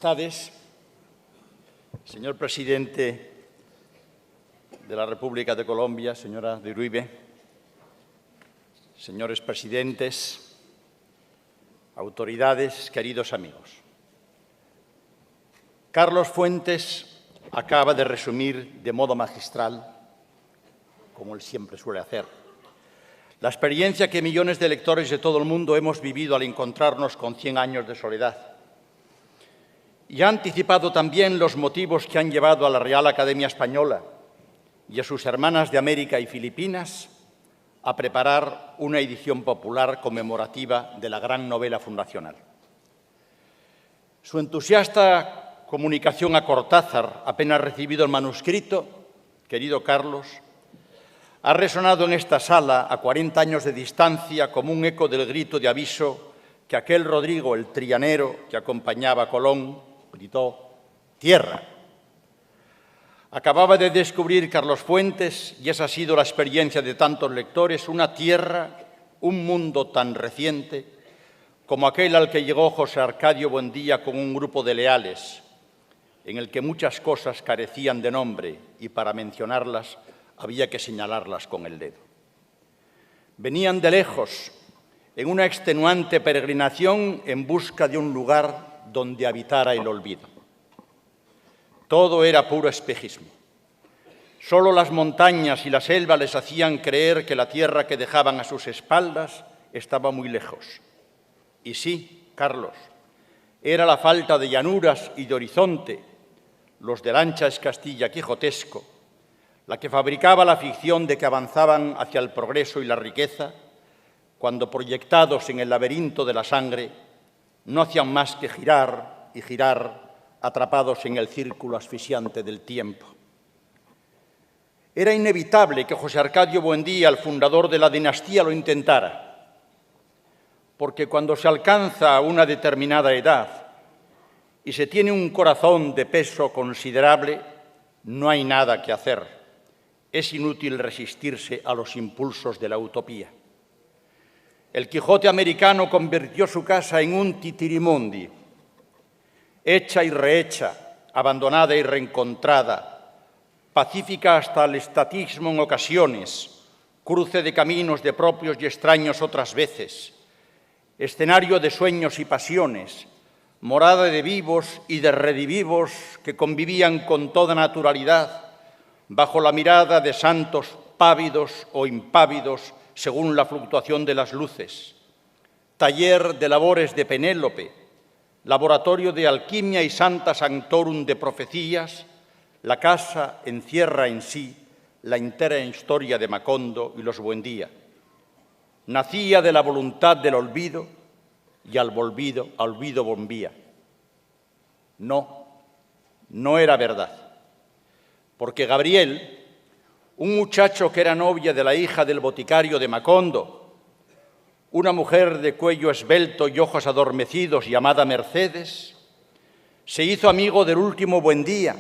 Majestades, señor presidente de la República de Colombia, señora de Uribe, señores presidentes, autoridades, queridos amigos. Carlos Fuentes acaba de resumir de modo magistral, como él siempre suele hacer, la experiencia que millones de lectores de todo el mundo hemos vivido al encontrarnos con 100 años de soledad. Y ha anticipado también los motivos que han llevado a la Real Academia Española y a sus hermanas de América y Filipinas a preparar una edición popular conmemorativa de la gran novela fundacional. Su entusiasta comunicación a Cortázar, apenas recibido el manuscrito, querido Carlos, ha resonado en esta sala a 40 años de distancia como un eco del grito de aviso que aquel Rodrigo, el trianero que acompañaba a Colón, gritó: «¡Tierra!». Acababa de descubrir Carlos Fuentes, y esa ha sido la experiencia de tantos lectores, una tierra, un mundo tan reciente como aquel al que llegó José Arcadio Buendía con un grupo de leales, en el que muchas cosas carecían de nombre y para mencionarlas había que señalarlas con el dedo. Venían de lejos, en una extenuante peregrinación en busca de un lugar donde habitara el olvido. Todo era puro espejismo. Solo las montañas y la selva les hacían creer que la tierra que dejaban a sus espaldas estaba muy lejos. Y sí, Carlos, era la falta de llanuras y de horizonte, los del ancha Castilla quijotesco, la que fabricaba la ficción de que avanzaban hacia el progreso y la riqueza, cuando proyectados en el laberinto de la sangre, no hacían más que girar y girar, atrapados en el círculo asfixiante del tiempo. Era inevitable que José Arcadio Buendía, el fundador de la dinastía, lo intentara, porque cuando se alcanza una determinada edad y se tiene un corazón de peso considerable, no hay nada que hacer. Es inútil resistirse a los impulsos de la utopía. El Quijote americano convirtió su casa en un titirimundi, hecha y rehecha, abandonada y reencontrada, pacífica hasta el estatismo en ocasiones, cruce de caminos de propios y extraños otras veces, escenario de sueños y pasiones, morada de vivos y de redivivos que convivían con toda naturalidad bajo la mirada de santos pávidos o impávidos según la fluctuación de las luces, taller de labores de Penélope, laboratorio de alquimia y santa sanctorum de profecías, la casa encierra en sí la entera historia de Macondo y los Buendía. Nacía de la voluntad del olvido y al olvido volvía. No era verdad, porque Gabriel, un muchacho que era novia de la hija del boticario de Macondo, una mujer de cuello esbelto y ojos adormecidos llamada Mercedes, se hizo amigo del último Buendía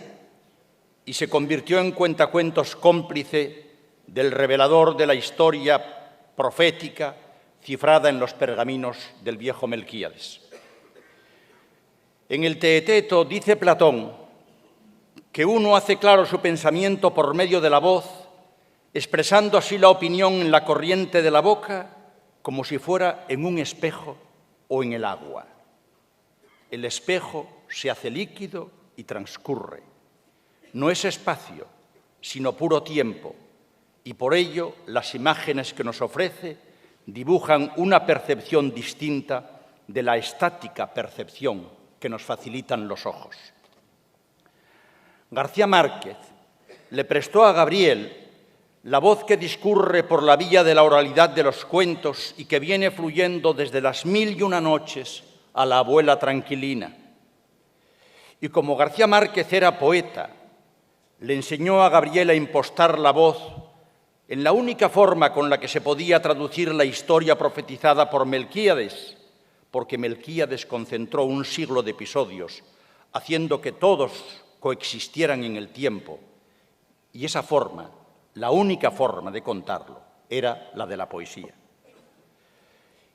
y se convirtió en cuentacuentos cómplice del revelador de la historia profética cifrada en los pergaminos del viejo Melquíades. En el Teeteto dice Platón que uno hace claro su pensamiento por medio de la voz, expresando así la opinión en la corriente de la boca, como si fuera en un espejo o en el agua. El espejo se hace líquido y transcurre. No es espacio, sino puro tiempo, y por ello las imágenes que nos ofrece dibujan una percepción distinta de la estática percepción que nos facilitan los ojos. García Márquez le prestó a Gabriel la voz que discurre por la vía de la oralidad de los cuentos y que viene fluyendo desde las 1001 noches a la abuela tranquilina. Y como García Márquez era poeta, le enseñó a Gabriel a impostar la voz en la única forma con la que se podía traducir la historia profetizada por Melquíades, porque Melquíades concentró un siglo de episodios, haciendo que todos coexistieran en el tiempo, y esa forma, la única forma de contarlo, era la de la poesía.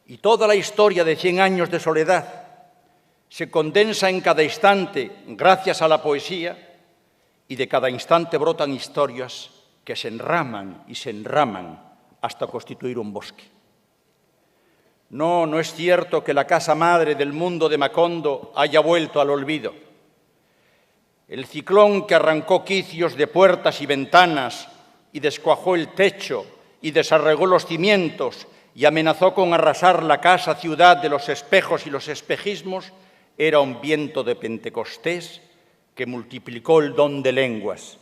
Y toda la historia de 100 años de soledad se condensa en cada instante gracias a la poesía y de cada instante brotan historias que se enraman y se enraman hasta constituir un bosque. No, no es cierto que la casa madre del mundo de Macondo haya vuelto al olvido. El ciclón que arrancó quicios de puertas y ventanas y descuajó el techo y desarregó los cimientos y amenazó con arrasar la casa ciudad de los espejos y los espejismos, era un viento de Pentecostés que multiplicó el don de lenguas.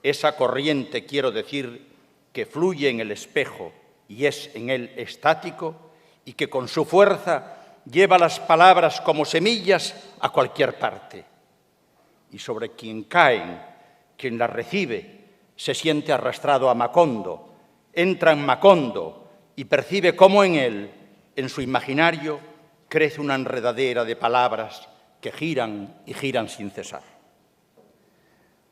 Esa corriente, quiero decir, que fluye en el espejo y es en él estático y que con su fuerza lleva las palabras como semillas a cualquier parte. Y sobre quien caen, quien las recibe, se siente arrastrado a Macondo, entra en Macondo y percibe cómo en él, en su imaginario, crece una enredadera de palabras que giran y giran sin cesar.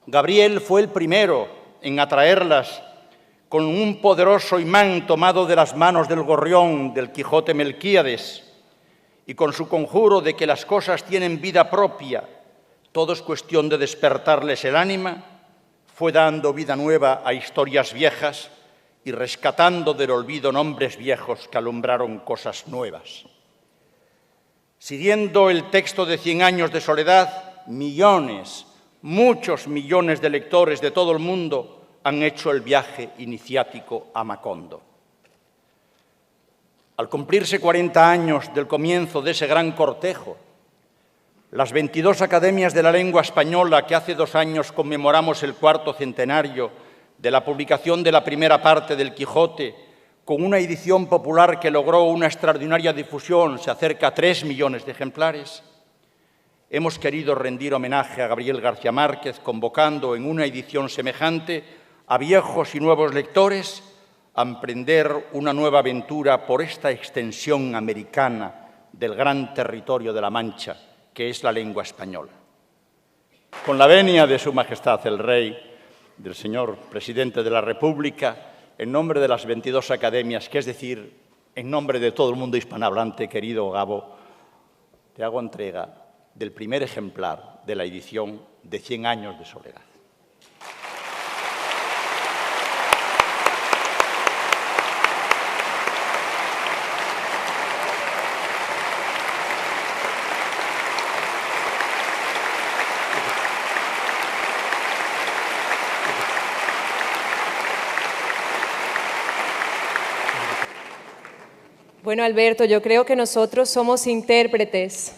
Gabriel fue el primero en atraerlas con un poderoso imán tomado de las manos del gorrión del Quijote Melquíades y con su conjuro de que las cosas tienen vida propia, todo es cuestión de despertarles el ánima, fue dando vida nueva a historias viejas y rescatando del olvido nombres viejos que alumbraron cosas nuevas. Siguiendo el texto de 100 años de soledad, millones, muchos millones de lectores de todo el mundo han hecho el viaje iniciático a Macondo. Al cumplirse 40 años del comienzo de ese gran cortejo, las 22 academias de la lengua española que hace 2 años conmemoramos el 4º centenario de la publicación de la primera parte del Quijote, con una edición popular que logró una extraordinaria difusión, se acerca a 3 millones de ejemplares, hemos querido rendir homenaje a Gabriel García Márquez, convocando en una edición semejante a viejos y nuevos lectores a emprender una nueva aventura por esta extensión americana del gran territorio de la Mancha, que es la lengua española. Con la venia de Su Majestad el Rey, del señor Presidente de la República, en nombre de las 22 academias, que es decir, en nombre de todo el mundo hispanohablante, querido Gabo, te hago entrega del primer ejemplar de la edición de 100 años de soledad. Bueno, Alberto, yo creo que nosotros somos intérpretes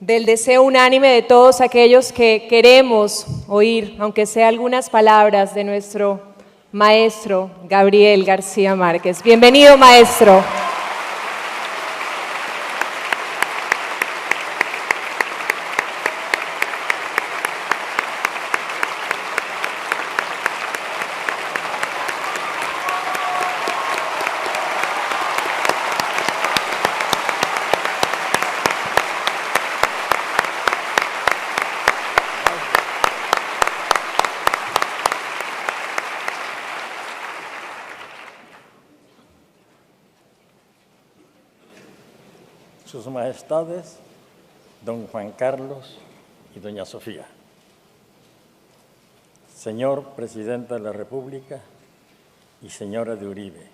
del deseo unánime de todos aquellos que queremos oír, aunque sea algunas palabras, de nuestro maestro Gabriel García Márquez. Bienvenido, maestro. Sus Majestades, don Juan Carlos y doña Sofía, señor Presidente de la República y señora de Uribe,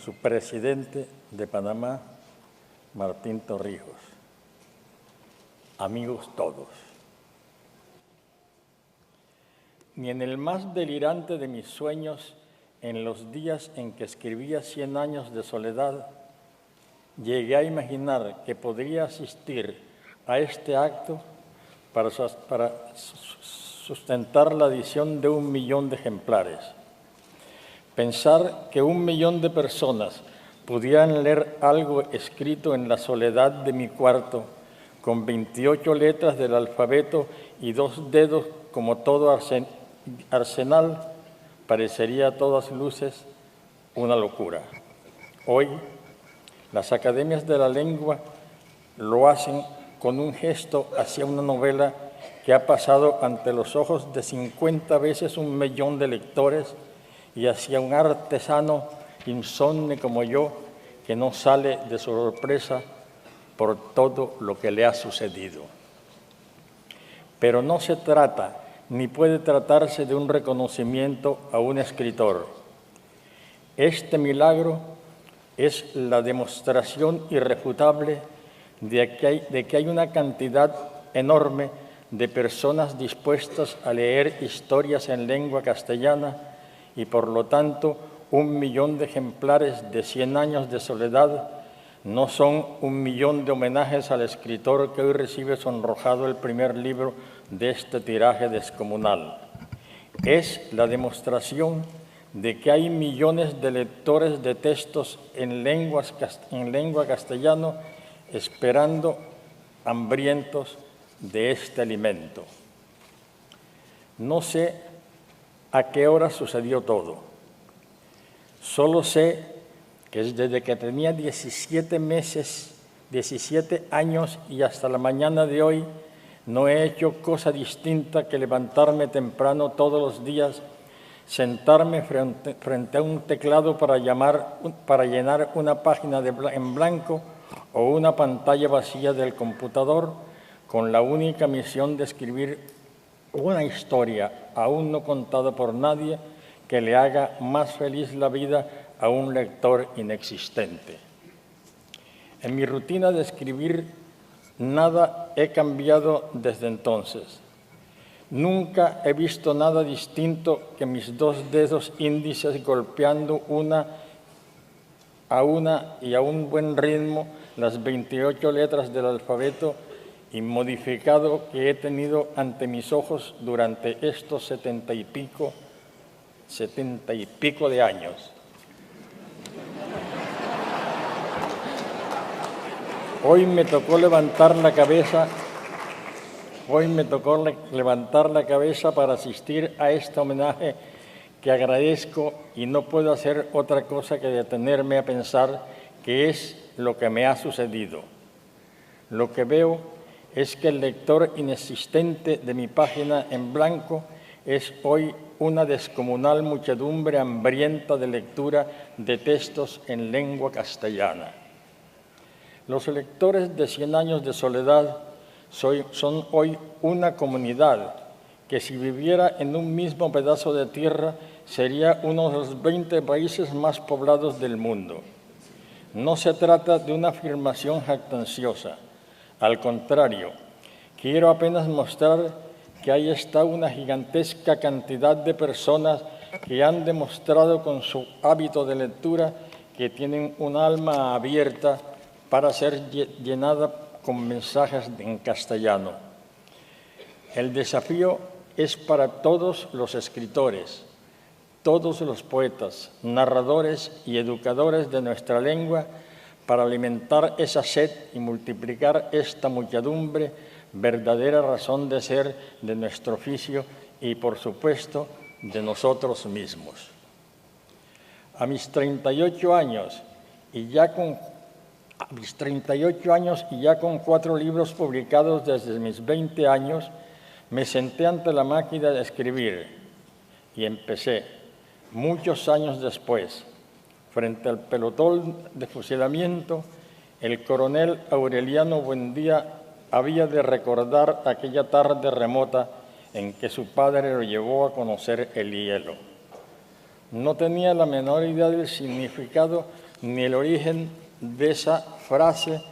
su presidente de Panamá, Martín Torrijos, amigos todos. Ni en el más delirante de mis sueños, en los días en que escribía 100 años de soledad, llegué a imaginar que podría asistir a este acto para sustentar la edición de 1 millón de ejemplares. Pensar que 1 millón de personas pudieran leer algo escrito en la soledad de mi cuarto, con 28 letras del alfabeto y 2 dedos como todo arsenal, parecería a todas luces una locura. Hoy, las academias de la lengua lo hacen con un gesto hacia una novela que ha pasado ante los ojos de 50 veces 1 millón de lectores y hacia un artesano insomne como yo, que no sale de su sorpresa por todo lo que le ha sucedido. Pero no se trata, ni puede tratarse de un reconocimiento a un escritor. Este milagro es la demostración irrefutable de que hay una cantidad enorme de personas dispuestas a leer historias en lengua castellana y, por lo tanto, 1 millón de ejemplares de 100 años de soledad no son 1 millón de homenajes al escritor que hoy recibe sonrojado el primer libro de este tiraje descomunal. Es la demostración de que hay millones de lectores de textos en lengua castellano esperando, hambrientos de este alimento. No sé a qué hora sucedió todo. Solo sé que desde que tenía 17 años y hasta la mañana de hoy, no he hecho cosa distinta que levantarme temprano todos los días, sentarme frente a un teclado para llenar una página en blanco o una pantalla vacía del computador, con la única misión de escribir una historia aún no contada por nadie que le haga más feliz la vida a un lector inexistente. En mi rutina de escribir nada he cambiado desde entonces. Nunca he visto nada distinto que mis 2 dedos índices golpeando una a un buen ritmo las 28 letras del alfabeto inmodificado que he tenido ante mis ojos durante estos 70 y pico de años. Hoy me tocó levantar la cabeza para asistir a este homenaje que agradezco, y no puedo hacer otra cosa que detenerme a pensar qué es lo que me ha sucedido. Lo que veo es que el lector inexistente de mi página en blanco es hoy una descomunal muchedumbre hambrienta de lectura de textos en lengua castellana. Los lectores de 100 años de soledad son hoy una comunidad que, si viviera en un mismo pedazo de tierra, sería uno de los 20 países más poblados del mundo. No se trata de una afirmación jactanciosa. Al contrario, quiero apenas mostrar que ahí está una gigantesca cantidad de personas que han demostrado con su hábito de lectura que tienen un alma abierta para ser llenada con mensajes en castellano. El desafío es para todos los escritores, todos los poetas, narradores y educadores de nuestra lengua, para alimentar esa sed y multiplicar esta muchedumbre, verdadera razón de ser de nuestro oficio y, por supuesto, de nosotros mismos. A mis 38 años y ya con 4 libros publicados desde mis 20 años, me senté ante la máquina de escribir y empecé, muchos años después, frente al pelotón de fusilamiento, el coronel Aureliano Buendía había de recordar aquella tarde remota en que su padre lo llevó a conocer el hielo. No tenía la menor idea del significado ni el origen de esa frase,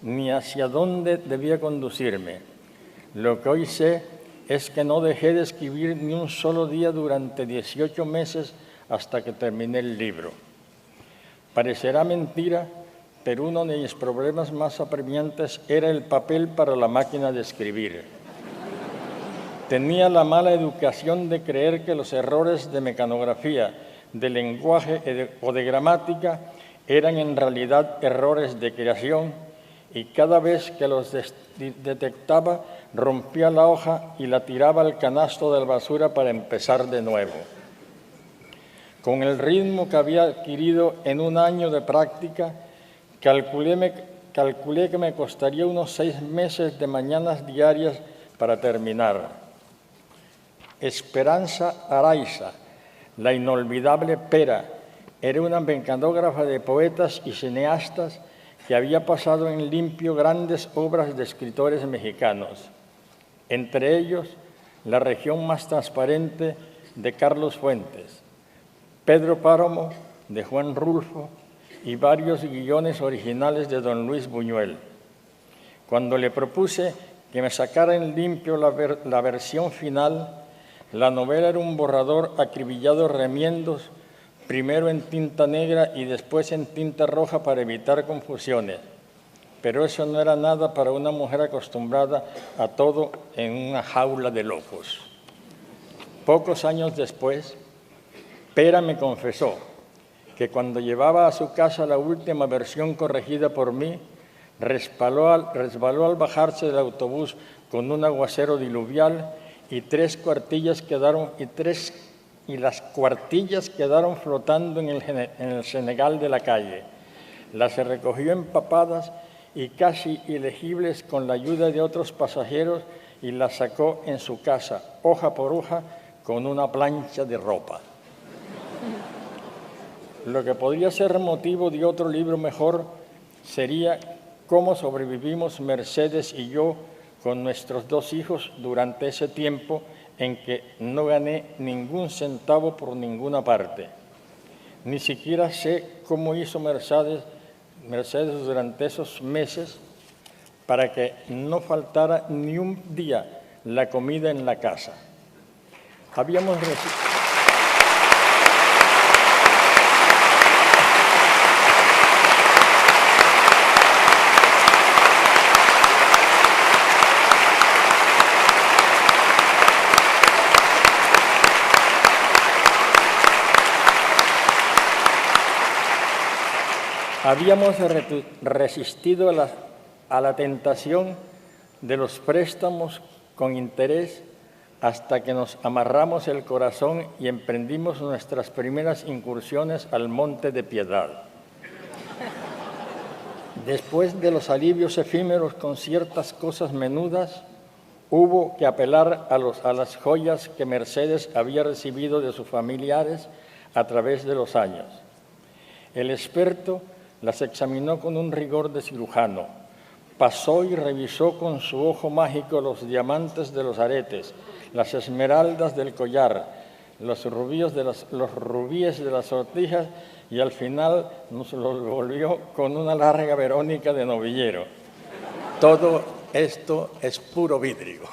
ni hacia dónde debía conducirme. Lo que hoy sé es que no dejé de escribir ni un solo día durante 18 meses hasta que terminé el libro. Parecerá mentira, pero uno de mis problemas más apremiantes era el papel para la máquina de escribir. Tenía la mala educación de creer que los errores de mecanografía, de lenguaje o de gramática eran en realidad errores de creación, y cada vez que los detectaba, rompía la hoja y la tiraba al canasto de la basura para empezar de nuevo. Con el ritmo que había adquirido en un año de práctica, calculé que me costaría unos 6 meses de mañanas diarias para terminar. Esperanza Araiza, la inolvidable Pera, Era una mecanógrafa de poetas y cineastas que había pasado en limpio grandes obras de escritores mexicanos, entre ellos La región más transparente de Carlos Fuentes, Pedro Páramo de Juan Rulfo y varios guiones originales de don Luis Buñuel. Cuando le propuse que me sacara en limpio la versión final, la novela era un borrador acribillado de remiendos, primero en tinta negra y después en tinta roja para evitar confusiones. Pero eso no era nada para una mujer acostumbrada a todo en una jaula de locos. Pocos años después, Pera me confesó que cuando llevaba a su casa la última versión corregida por mí, resbaló al bajarse del autobús con un aguacero diluvial y las cuartillas quedaron flotando en el cenagal de la calle. Las recogió empapadas y casi ilegibles con la ayuda de otros pasajeros y las sacó en su casa, hoja por hoja, con una plancha de ropa. Lo que podría ser motivo de otro libro mejor sería cómo sobrevivimos Mercedes y yo con nuestros 2 hijos durante ese tiempo en que no gané ningún centavo por ninguna parte. Ni siquiera sé cómo hizo Mercedes durante esos meses para que no faltara ni un día la comida en la casa. Habíamos resistido a la tentación de los préstamos con interés hasta que nos amarramos el corazón y emprendimos nuestras primeras incursiones al Monte de Piedad. Después de los alivios efímeros con ciertas cosas menudas, hubo que apelar a las joyas que Mercedes había recibido de sus familiares a través de los años. El experto las examinó con un rigor de cirujano, pasó y revisó con su ojo mágico los diamantes de los aretes, las esmeraldas del collar, los rubíes de las sortijas y al final nos los volvió con una larga Verónica de novillero. Todo esto es puro vidrio.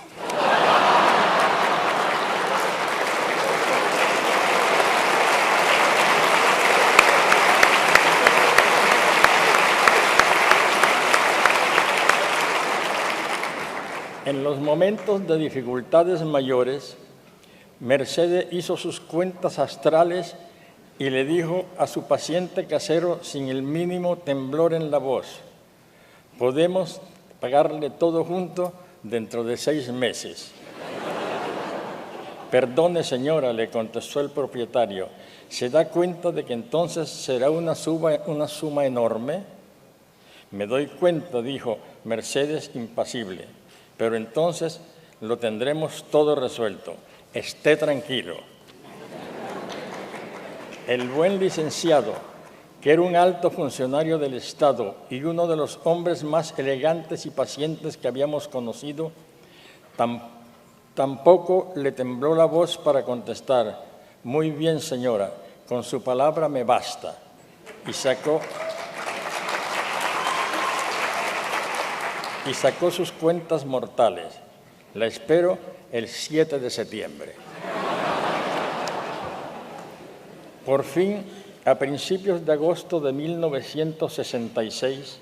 En los momentos de dificultades mayores, Mercedes hizo sus cuentas astrales y le dijo a su paciente casero sin el mínimo temblor en la voz: podemos pagarle todo junto dentro de 6 meses. Perdone, señora, le contestó el propietario, ¿se da cuenta de que entonces será una suma enorme? Me doy cuenta, dijo Mercedes impasible. Pero entonces lo tendremos todo resuelto. Esté tranquilo. El buen licenciado, que era un alto funcionario del Estado y uno de los hombres más elegantes y pacientes que habíamos conocido, tampoco le tembló la voz para contestar: muy bien, señora, con su palabra me basta. Y sacó sus cuentas mortales. La espero el 7 de septiembre. Por fin, a principios de agosto de 1966,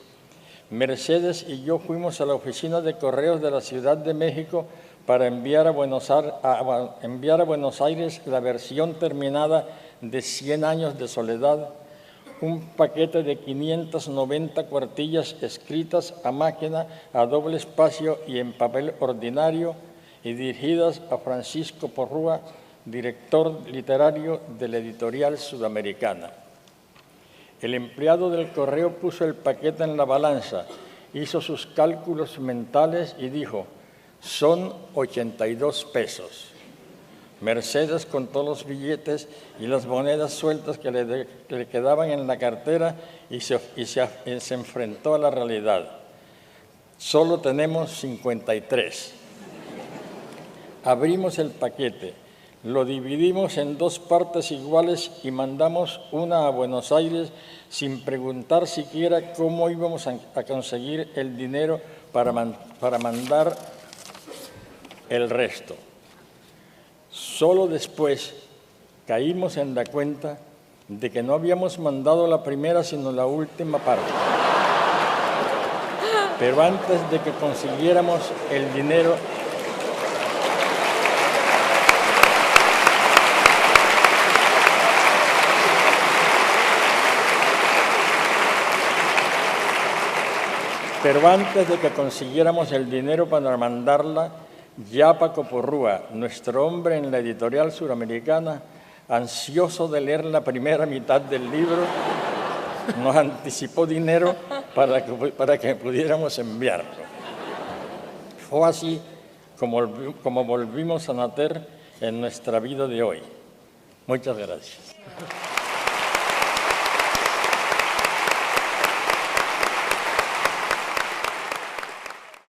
Mercedes y yo fuimos a la oficina de correos de la Ciudad de México para enviar a Buenos Aires la versión terminada de 100 años de soledad, un paquete de 590 cuartillas escritas a máquina, a doble espacio y en papel ordinario y dirigidas a Francisco Porrúa, director literario de la editorial Sudamericana. El empleado del correo puso el paquete en la balanza, hizo sus cálculos mentales y dijo: son 82 pesos. Mercedes contó los billetes y las monedas sueltas que le quedaban en la cartera y se enfrentó a la realidad. Solo tenemos 53. Abrimos el paquete, lo dividimos en 2 partes iguales y mandamos una a Buenos Aires sin preguntar siquiera cómo íbamos a conseguir el dinero para mandar el resto. Solo después caímos en la cuenta de que no habíamos mandado la primera sino la última parte. Pero antes de que consiguiéramos el dinero, para mandarla, ya Paco Porrúa, nuestro hombre en la editorial suramericana, ansioso de leer la primera mitad del libro, nos anticipó dinero para que pudiéramos enviarlo. Fue así como volvimos a nacer en nuestra vida de hoy. Muchas gracias.